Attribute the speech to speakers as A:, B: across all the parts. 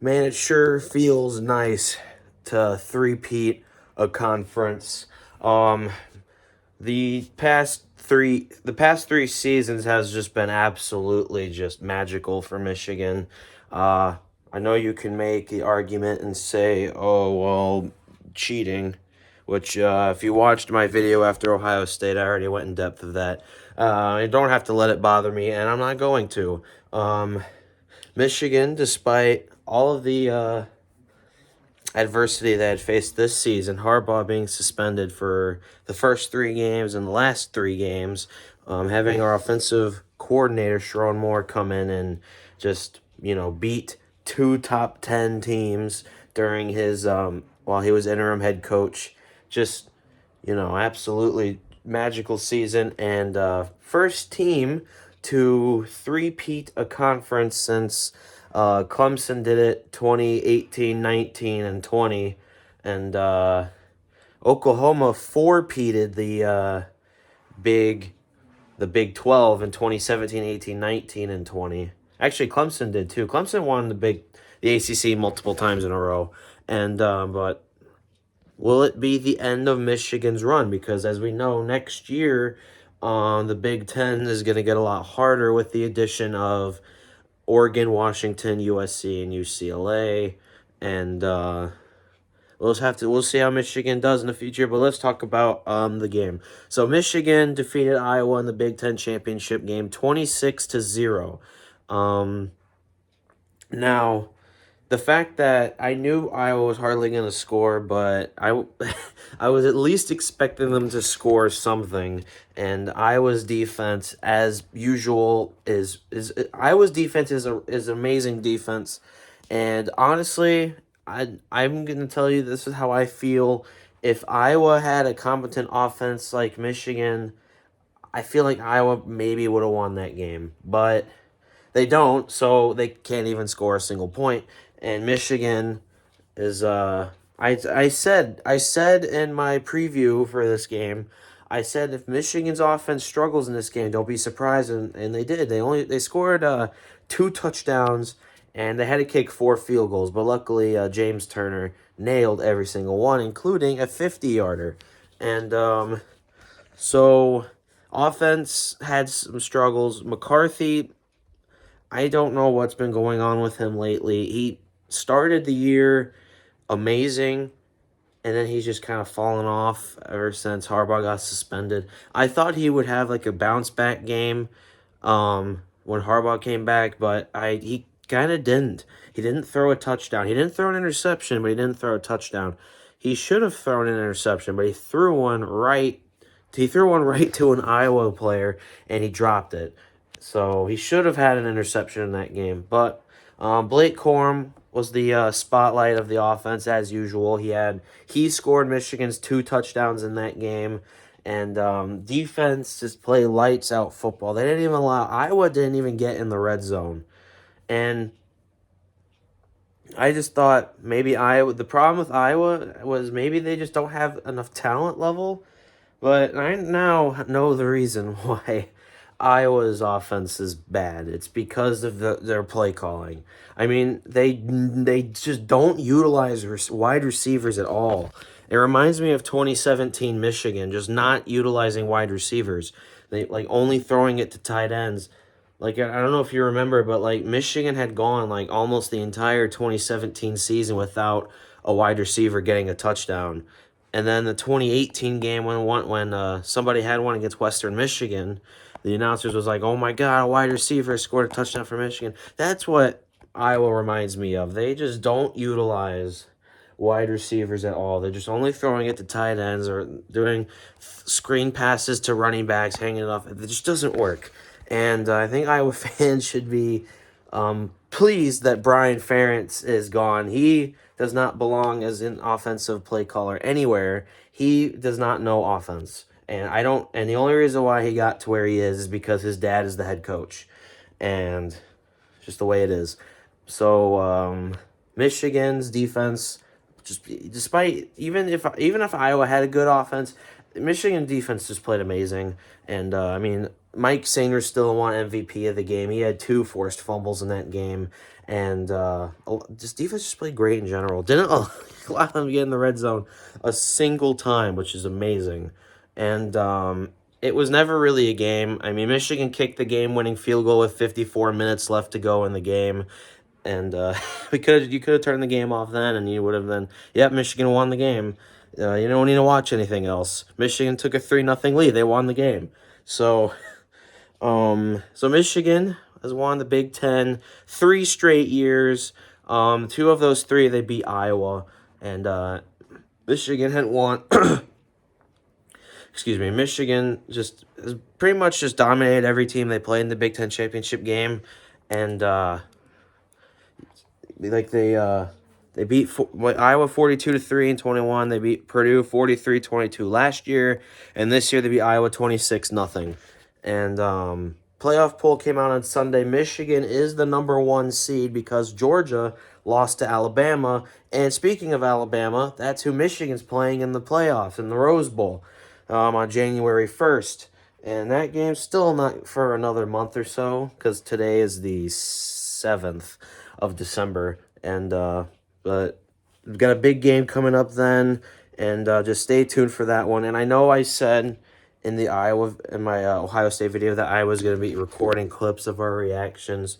A: Man, it sure feels nice to three-peat a conference. Um, the past three seasons has just been absolutely just magical for Michigan. Uh, I know you can make the argument and say, "Oh well, cheating," which if you watched my video after Ohio State, I already went in depth of that. You don't have to let it bother me, and I'm not going to. Michigan, despite all of the adversity they had faced this season, Harbaugh being suspended for the first three games and the last three games, having our offensive coordinator, Sharon Moore, come in and just, beat two top 10 teams during his, while he was interim head coach. Just, absolutely magical season and first team to three-peat a conference since Clemson did it 2018, 19, and 20. And Oklahoma four-peated Big the Big 12 in 2017, 18, 19, and 20. Actually, Clemson did too. Clemson won the ACC multiple times in a row. And but will it be the end of Michigan's run? Because as we know, next year, the Big Ten is going to get a lot harder with the addition of Oregon, Washington, USC, and UCLA, and we'll see how Michigan does in the future. But let's talk about the game. So Michigan defeated Iowa in the Big Ten championship game, 26-0. Now, the fact that I knew Iowa was hardly going to score, but I was at least expecting them to score something. And Iowa's defense, as usual, is Iowa's defense is amazing defense. And honestly, I'm going to tell you this is how I feel. If Iowa had a competent offense like Michigan, I feel like Iowa maybe would have won that game, but they don't, so they can't even score a single point. And Michigan is I said in my preview for this game, I said if Michigan's offense struggles in this game, don't be surprised, and they did. They scored two touchdowns and they had to kick four field goals, but luckily James Turner nailed every single one, including a 50-yarder. And so offense had some struggles. McCarthy, I don't know what's been going on with him lately. He started the year amazing, and then he's just kind of fallen off ever since Harbaugh got suspended. I thought he would have like a bounce back game when Harbaugh came back, but he kind of didn't. He didn't throw a touchdown. He didn't throw an interception, but he didn't throw a touchdown. He should have thrown an interception, but he threw one right. He threw one right to an Iowa player, and he dropped it. So he should have had an interception in that game. But Blake Corum was the spotlight of the offense as usual. He scored Michigan's two touchdowns in that game, and defense just play lights out football. They didn't even allow Iowa didn't even get in the red zone, and I just thought maybe Iowa. The problem with Iowa was maybe they just don't have enough talent level. But I now know the reason why Iowa's offense is bad. It's because of their play calling. I mean, they just don't utilize wide receivers at all. It reminds me of 2017 Michigan, just not utilizing wide receivers. They like only throwing it to tight ends. Like I don't know if you remember, but like Michigan had gone like almost the entire 2017 season without a wide receiver getting a touchdown. And then the 2018 game when somebody had one against Western Michigan, the announcers was like, "Oh my God, a wide receiver scored a touchdown for Michigan." That's what Iowa reminds me of. They just don't utilize wide receivers at all. They're just only throwing it to tight ends or doing screen passes to running backs, hanging it off. It just doesn't work. And I think Iowa fans should be pleased that Brian Ferentz is gone. He does not belong as an offensive play caller anywhere. He does not know offense. And I don't and the only reason why he got to where he is because his dad is the head coach. And just the way it is. So Michigan's defense, just despite even if Iowa had a good offense, Michigan defense just played amazing. And I mean, Mike Sainers still won MVP of the game. He had 2 forced fumbles in that game, and this defense just played great in general. Didn't allow them to get in the red zone a single time, which is amazing. And it was never really a game. I mean, Michigan kicked the game-winning field goal with 54 minutes left to go in the game, and you could have turned the game off then, and you would have then, yep, Michigan won the game. You don't need to watch anything else. Michigan took a 3-0 lead. They won the game. So Michigan has won the Big Ten 3 straight years. 2 of those 3 they beat Iowa, and Michigan had won. Excuse me. Michigan just pretty much just dominated every team they played in the Big Ten championship game, and they beat Iowa 42-3 in 21. They beat Purdue 43-22 last year, and this year they beat Iowa 26-0. And playoff poll came out on Sunday. Michigan is the #1 seed because Georgia lost to Alabama. And speaking of Alabama, that's who Michigan's playing in the playoffs in the Rose Bowl on January 1st. And that game's still not for another month or so because today is the 7th of December. And but we've got a big game coming up then, and just stay tuned for that one. And I know I said in my Ohio State video that I was going to be recording clips of our reactions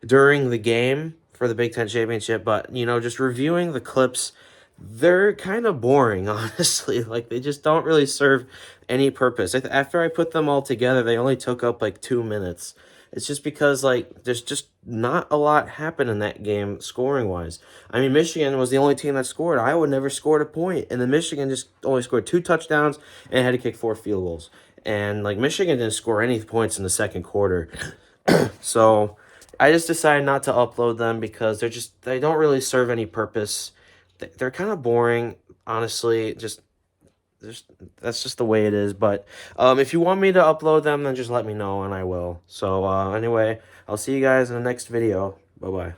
A: during the game for the Big Ten Championship, but just reviewing the clips, they're kind of boring, honestly. Like, they just don't really serve any purpose. After I put them all together, they only took up like 2 minutes. It's just because, like, there's just not a lot happened in that game scoring-wise. I mean, Michigan was the only team that scored. Iowa never scored a point, and then Michigan just only scored 2 touchdowns and had to kick 4 field goals. And, like, Michigan didn't score any points in the second quarter. So I just decided not to upload them because they don't really serve any purpose. They're kind of boring, honestly. That's just the way it is. But if you want me to upload them, then just let me know and I will. So anyway, I'll see you guys in the next video. Bye-bye.